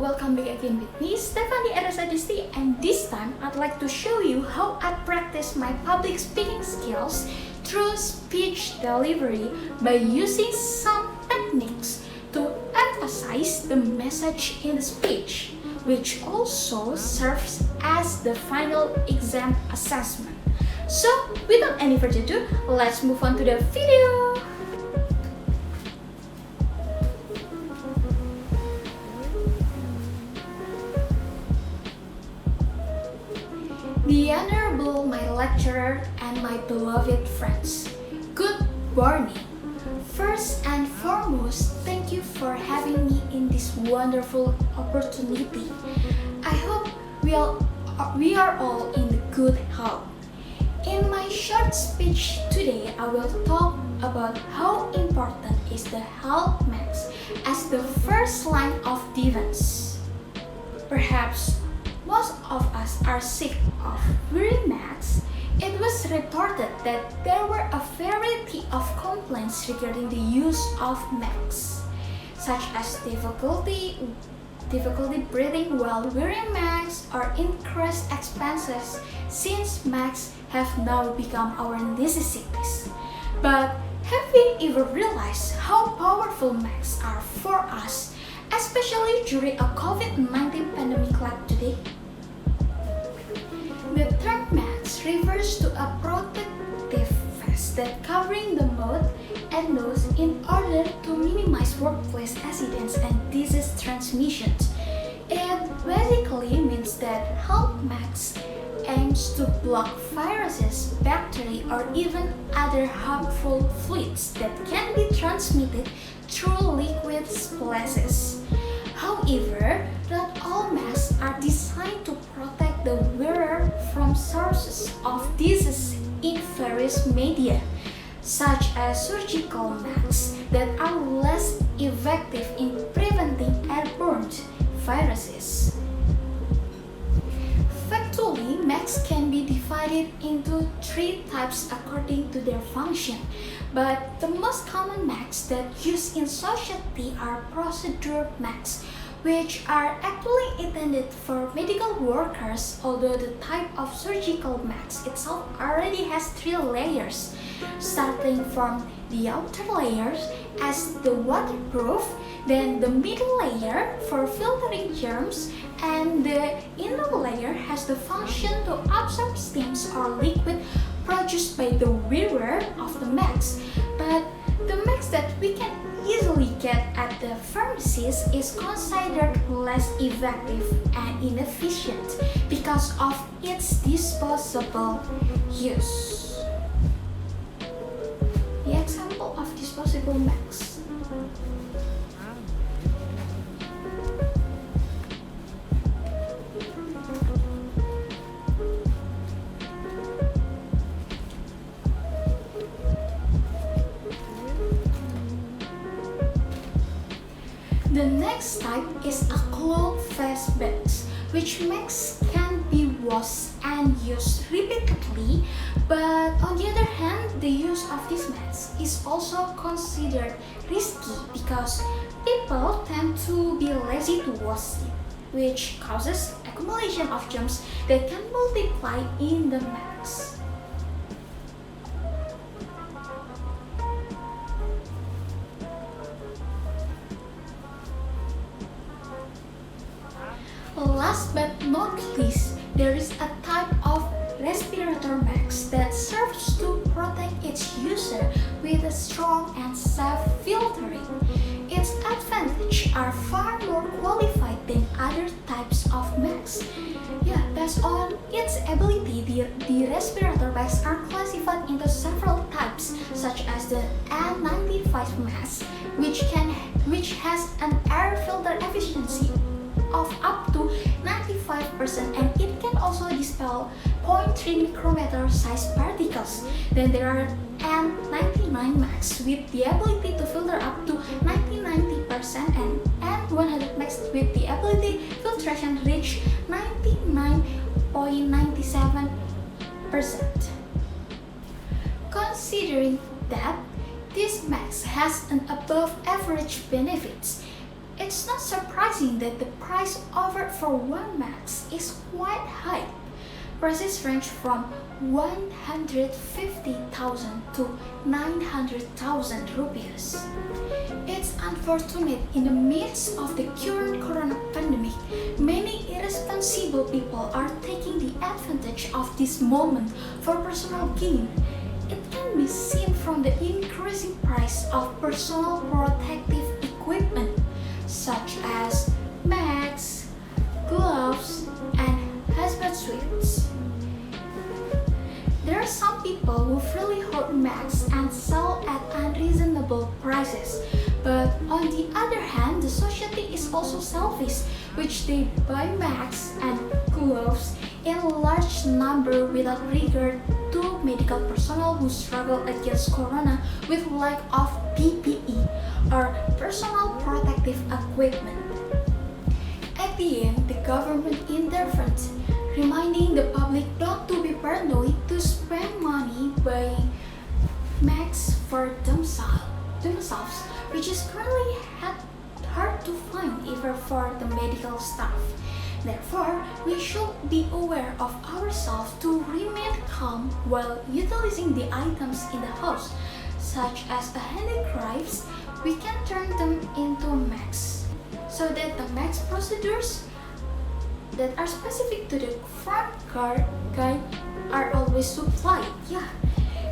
welcome back again with me, Stefani Ernes Adisti, and this time I'd like to show you how I practice my public speaking skills through speech delivery by using some techniques to emphasize the message in the speech, which also serves as the final exam assessment. So, without any further ado, let's move on to the video! The Honorable my lecturer and my beloved friends, good morning. First and foremost, thank you for having me in this wonderful opportunity. I hope we are all in good health. In my short speech today, I will talk about how important is the health max as the first line of defense. Perhaps most of us are sick of wearing masks. It was reported that there were a variety of complaints regarding the use of masks, such as difficulty breathing while wearing masks or increased expenses since masks have now become our necessities. But have we ever realized how powerful masks are for us, especially during a COVID-19 pandemic like today? The term mask refers to a protective vest that covering the mouth and nose in order to minimize workplace accidents and disease transmissions. It basically means that health mask aims to block viruses, bacteria, or even other harmful fluids that can be transmitted through liquid splashes. However, not all masks are designed to protect the wearer from sources of disease in various media, such as surgical masks that are less effective in preventing airborne viruses. Factually, masks can be divided into three types according to their function, but the most common masks that used in society are procedure masks, which are actually intended for medical workers, although the type of surgical mask itself already has three layers, starting from the outer layers as the waterproof, then the middle layer for filtering germs, and the inner layer has the function to absorb steams or liquid produced by the wearer of the mask. But the mask that we can easily get at the pharmacies is considered less effective and inefficient because of its disposable use. The example of disposable masks. The next type is a cloth face mask, which masks can be washed and used repeatedly, but on the other hand, the use of this mask is also considered risky because people tend to be lazy to wash it, which causes accumulation of germs that can multiply in the mask. Last but not least, there is a type of respirator mask that serves to protect its user with a strong and safe filtering. Its advantages are far more qualified than other types of masks. Based on its ability, the respirator masks are classified into several types, such as the N95 mask, which has an air filter efficiency of up to 95%, and it can also dispel 0.3 micrometer size particles. Then there are N99 masks with the ability to filter up to 90% and N100 masks with the ability filtration reach 99.97%. Considering that this mask has an above average benefits, It's not surprising that the price offered for one mask is quite high. Prices range from 150,000 to 900,000 rupees. It's unfortunate in the midst of the current corona pandemic, many irresponsible people are taking the advantage of this moment for personal gain. It can be seen from the increasing price of personal protective equipment such as masks, gloves, and hazmat suits. There are some people who freely hoard masks and sell at unreasonable prices. But on the other hand, the society is also selfish, which they buy masks and gloves in large number without regard to medical personnel who struggle against corona with lack of PPE or personal protective equipment. At the end, the government intervened, reminding the public not to be paranoid to spend money buying masks for themselves, which is currently hard to find even for the medical staff. Therefore, we should be aware of ourselves to remain calm while utilizing the items in the house, such as the handicrafts. We can turn them into masks, so that the mask procedures that are specific to the front guide are always supplied. Yeah,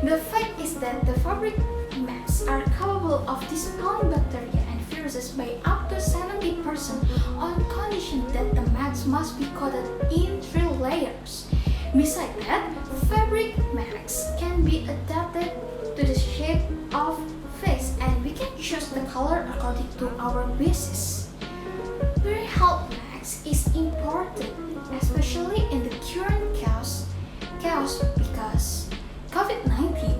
the fact is that the fabric masks are capable of dispelling bacteria and viruses by up to 70% on condition that the mask must be coated in 3 layers. Besides that, fabric masks can be adapted to the shape of face and we can choose the color according to our wishes. Wearing health masks is important, especially in the current chaos because COVID-19.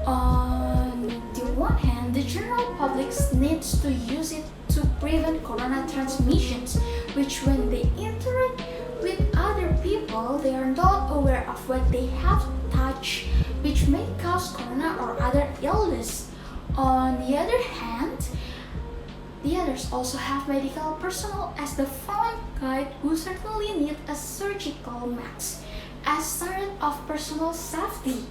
On the one hand, the general public needs to use it to prevent corona transmissions, which when they interact with other people, they are not aware of what they have touched, which may cause corona or other illness. On the other hand, the others also have medical personnel as the front guide who certainly need a surgical mask as standard of personal safety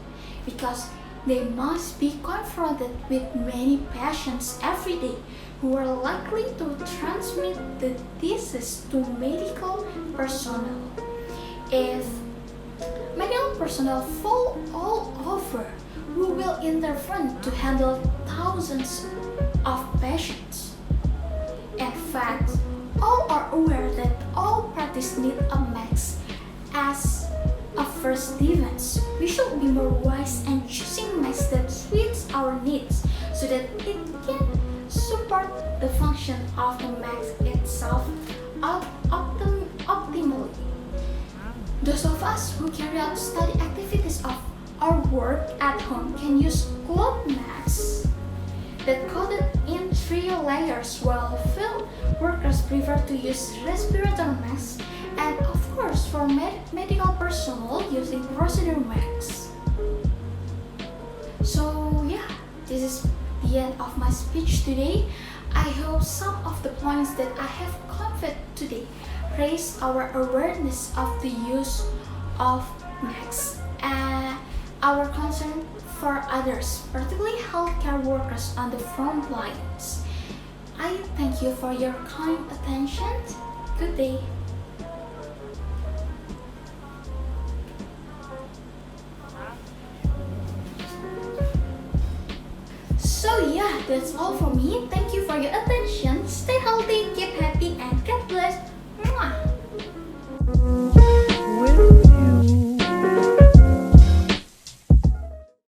because they must be confronted with many patients every day who are likely to transmit the disease to medical personnel. If medical personnel fall all over, who will intervene to handle thousands of patients? In fact, all are aware that all parties need a mask as a first defense. We should be more wise and choosing masks that suits our needs so that it can support the function of the mask itself optimally. Those of us who carry out study activities of our work at home can use cloth masks that coated in 3 layers, while field workers prefer to use respirator masks, and of course for medical personnel using procedure masks. So yeah, this is the end of my speech today. I hope some of the points that I have conveyed today raise our awareness of the use of masks and our concern for others, particularly healthcare workers on the front lines. I thank you for your kind attention. Good day. So yeah, that's all for me. Thank you for your attention. Stay healthy, keep happy, and